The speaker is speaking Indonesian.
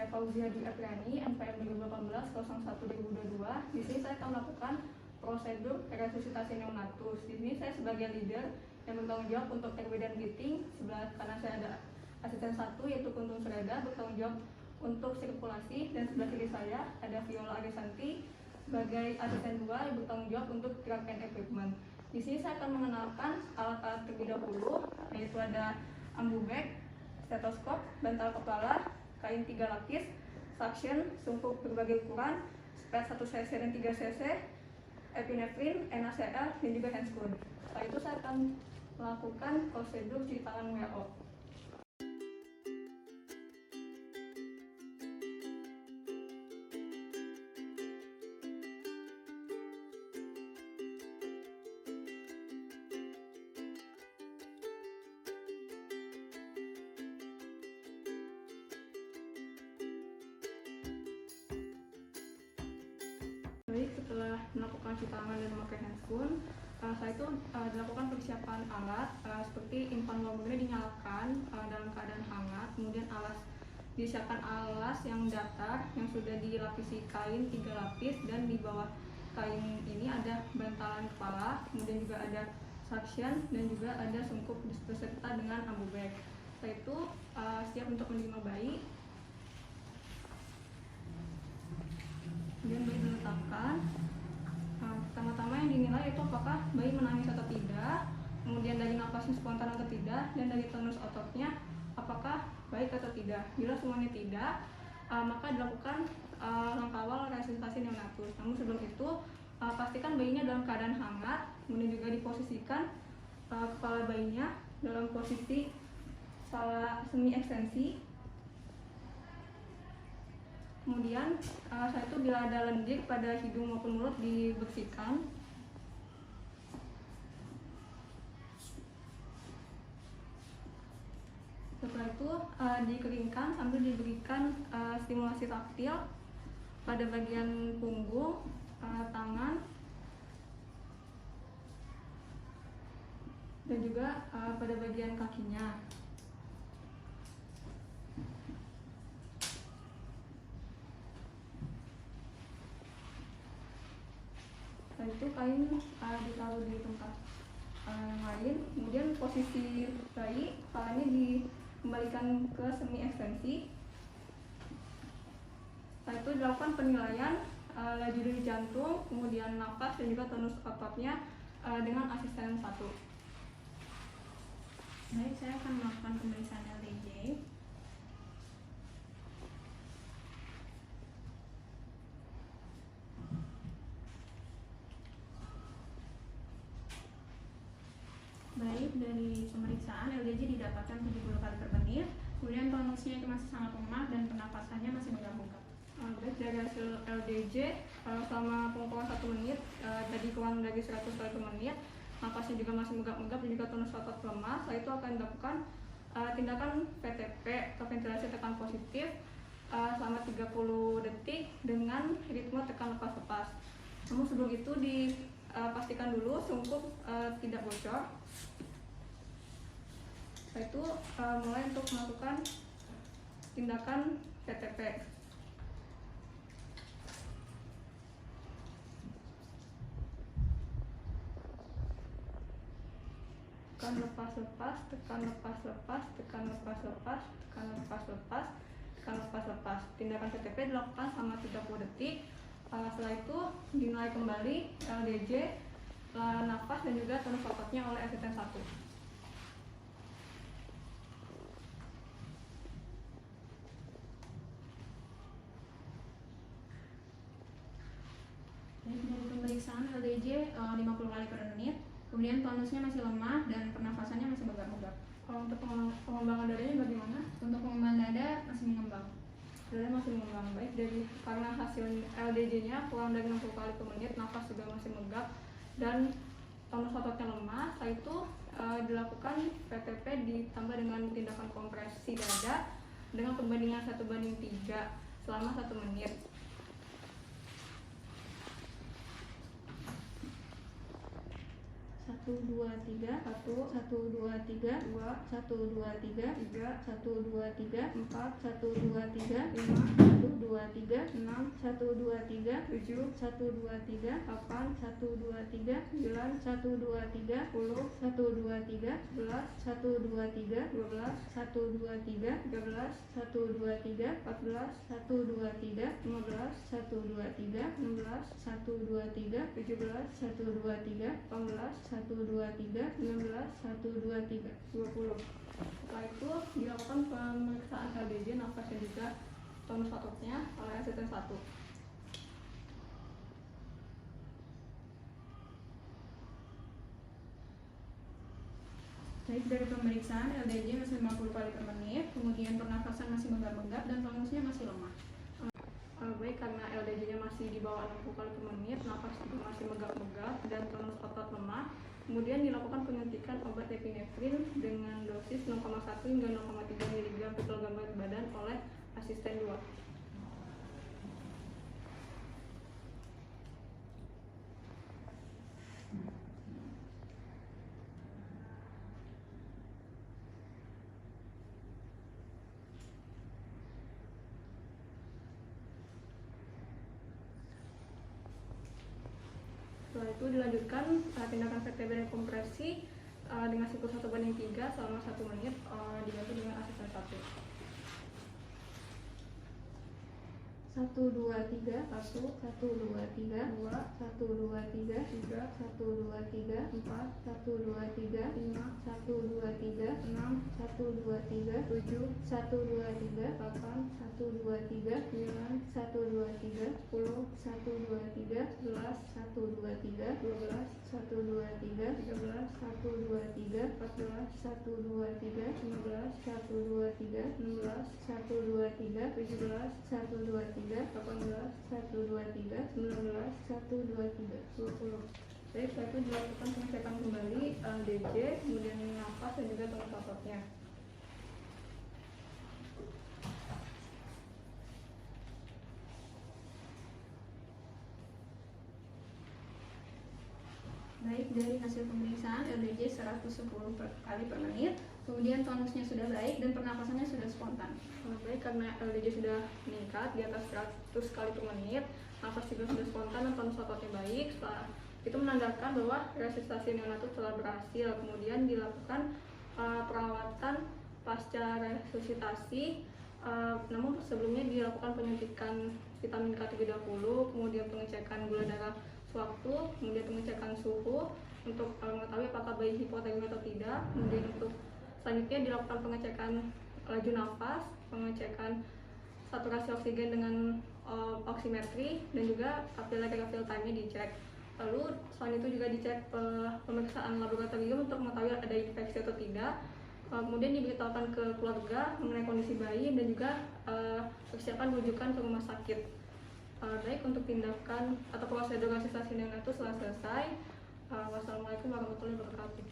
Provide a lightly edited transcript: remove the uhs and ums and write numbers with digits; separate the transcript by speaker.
Speaker 1: saya Fauzia Dwi Apriani, NPM 2018-01-2022. Di sini saya akan melakukan prosedur resusitasi neonatus. Di sini saya sebagai leader yang bertanggung jawab untuk RW dan Giting. Sebelah kanan saya ada asisten 1 yaitu Kuntum Sureda bertanggung jawab untuk sirkulasi, dan sebelah kiri saya ada Viola Arisanti sebagai asisten 2 yang bertanggung jawab untuk drug and equipment. Di sini saya akan mengenalkan alat-alat terlebih dahulu, yaitu ada ambu bag, stetoskop, bantal kepala, kain 3 lapis, suction, sungkup berbagai ukuran, spet 1 cc dan 3 cc, epinefrin, NaCl, dan juga handscoon. Setelah itu saya akan melakukan prosedur cuci tangan WO. Baik, setelah melakukan cuci tangan dan memakai handscoon, setelah itu dilakukan persiapan alat seperti infan mobilnya dinyalakan dalam keadaan hangat, kemudian disiapkan alas yang datar yang sudah dilapisi kain 3 lapis, dan di bawah kain ini ada bantalan kepala, kemudian juga ada suction dan juga ada sungkup beserta dengan ambu bag. Setelah itu siap untuk menerima bayi. Kemudian bayi diletakkan. Pertama-tama yang dinilai itu apakah bayi menangis atau tidak, kemudian dari napasnya spontan atau tidak, dan dari tonus ototnya apakah baik atau tidak. Bila semuanya tidak, maka dilakukan langkah awal resusitasi neonatus. Namun sebelum itu pastikan bayinya dalam keadaan hangat, kemudian juga diposisikan kepala bayinya dalam posisi semi ekstensi. Kemudian setelah itu bila ada lendir pada hidung maupun mulut dibersihkan. Setelah itu dikeringkan sambil diberikan stimulasi taktil pada bagian punggung, tangan, dan juga pada bagian kakinya. Setelah itu kain ditaruh di tempat yang lain, kemudian posisi bayi kepalanya dikembalikan ke semi ekstensi. Setelah itu dilakukan penilaian laju denyut jantung, kemudian napas dan juga tonus ototnya dengan asisten 1.
Speaker 2: Baik, saya akan melakukan pemeriksaan LDJ. Baik, dari pemeriksaan LDJ didapatkan 70 kali per menit, kemudian tonusnya itu masih sangat lemah dan pernapasannya masih megap-megap.
Speaker 1: Baik, dari hasil LDJ selama pengukuran 1 menit jadi kurang dari 100 kali per menit, napasnya juga masih megap-megap dan juga tonus otot lemah. Setelah itu akan dilakukan tindakan VTP atau ventilasi tekan positif selama 30 detik dengan ritme tekan lepas-lepas. Namun sebelum itu pastikan dulu sungkup tidak bocor. Setelah itu mulai untuk melakukan tindakan VTP. Tekan lepas-lepas, tekan lepas-lepas, tekan lepas-lepas, tekan lepas-lepas, tekan lepas-lepas. Tindakan VTP dilakukan selama 30 detik. Setelah itu dinilai kembali LDJ, nafas dan juga tonus ototnya oleh asisten 1.
Speaker 2: Baik, dari pemeriksaan LDJ 50 kali per menit, kemudian tonusnya masih lemah dan pernafasannya masih megap-megap.
Speaker 1: Untuk pengembangan dadanya bagaimana?
Speaker 2: Untuk pengembangan dada masih mengembang.
Speaker 1: Dada masih mengembang. Baik, karena hasil LDJ-nya kurang dari 60 kali per menit, nafas juga masih megap dan tonus ototnya lemah. Setelah itu dilakukan VTP ditambah dengan tindakan kompresi dada dengan perbandingan 1:3 selama 1 menit.
Speaker 2: 123
Speaker 1: 1
Speaker 2: 123
Speaker 1: 2
Speaker 2: 123
Speaker 1: 3
Speaker 2: 123
Speaker 1: 4
Speaker 2: 123
Speaker 1: 5
Speaker 2: 123
Speaker 1: 6
Speaker 2: 123
Speaker 1: 7
Speaker 2: 123
Speaker 1: 8
Speaker 2: 123
Speaker 1: 9
Speaker 2: 123
Speaker 1: 10
Speaker 2: 123
Speaker 1: 11
Speaker 2: 123
Speaker 1: 12
Speaker 2: 123
Speaker 1: 13
Speaker 2: 123
Speaker 1: 14
Speaker 2: 123
Speaker 1: 15
Speaker 2: 123
Speaker 1: 16
Speaker 2: 123
Speaker 1: 17
Speaker 2: 123
Speaker 1: 18
Speaker 2: 123
Speaker 1: 19
Speaker 2: 123
Speaker 1: 20. Setelah itu dilakukan pemeriksaan LDJ, nafas dan juga tonus ototnya oleh asisten 1.
Speaker 2: Baik, dari pemeriksaan LDJ masih 50 kali per menit, kemudian pernafasan masih menggap-menggap dan tonusnya masih lemah.
Speaker 1: Baik, karena LDJ-nya masih di bawah 60 kali per menit, nafas juga masih menggap-menggap dan tonus otot lemah. Kemudian dilakukan penyuntikan obat epinefrin dengan dosis 0,1 hingga 0,3 mg per kilogram berat badan oleh asisten 2. Setelah itu dilanjutkan tindakan VTB dan kompresi dengan siklus 1/3 selama 1 menit dibantu dengan asisten 1.
Speaker 2: 1 2 3
Speaker 1: 1
Speaker 2: 1 2 3
Speaker 1: 2
Speaker 2: 1 2 3
Speaker 1: 3
Speaker 2: 1 2 3
Speaker 1: 4
Speaker 2: 1 2 3
Speaker 1: 5
Speaker 2: 1 2 3
Speaker 1: 6
Speaker 2: 1 2 3
Speaker 1: 7
Speaker 2: 1 2 3
Speaker 1: 8
Speaker 2: 1 2 3
Speaker 1: 9
Speaker 2: 1 2 3
Speaker 1: 10
Speaker 2: 1 2 3
Speaker 1: 11
Speaker 2: 1 2 3
Speaker 1: 12
Speaker 2: 1 2 3
Speaker 1: 13
Speaker 2: 1 2 3
Speaker 1: 14
Speaker 2: 1 2 3
Speaker 1: 15
Speaker 2: 1 2 3
Speaker 1: 16
Speaker 2: 1 2 3
Speaker 1: 17
Speaker 2: 1 2 3
Speaker 1: 18
Speaker 2: 1 2 3
Speaker 1: 19
Speaker 2: 1 2 3
Speaker 1: 20. Jadi setelah itu dilakukan pengecekan kembali LDJ, kemudian nafas dan juga tonus ototnya.
Speaker 2: Baik, dari hasil pemeriksaan LDJ 110 kali per menit, kemudian tonusnya sudah baik dan pernapasannya sudah spontan.
Speaker 1: Baik, karena LDJ sudah meningkat di atas 100 kali per menit, nafas juga sudah spontan dan tonus ototnya baik. Setelah itu menandakan bahwa resusitasi neonatus telah berhasil. Kemudian dilakukan perawatan pasca resusitasi, namun sebelumnya dilakukan penyuntikan vitamin K3 dahulu, kemudian pengecekan gula darah sewaktu, kemudian pengecekan suhu untuk mengetahui apakah bayi hipotermia atau tidak. Kemudian untuk selanjutnya dilakukan pengecekan laju nafas, pengecekan saturasi oksigen dengan oximetri, dan juga capillary refill time-nya dicek. Lalu selain itu juga dicek pemeriksaan laboratorium untuk mengetahui ada infeksi atau tidak. Kemudian diberitahukan ke keluarga mengenai kondisi bayi dan juga persiapan rujukan ke rumah sakit. Baik, untuk tindakan atau prosedur resusitasi neonatus telah selesai. Wassalamualaikum warahmatullahi wabarakatuh.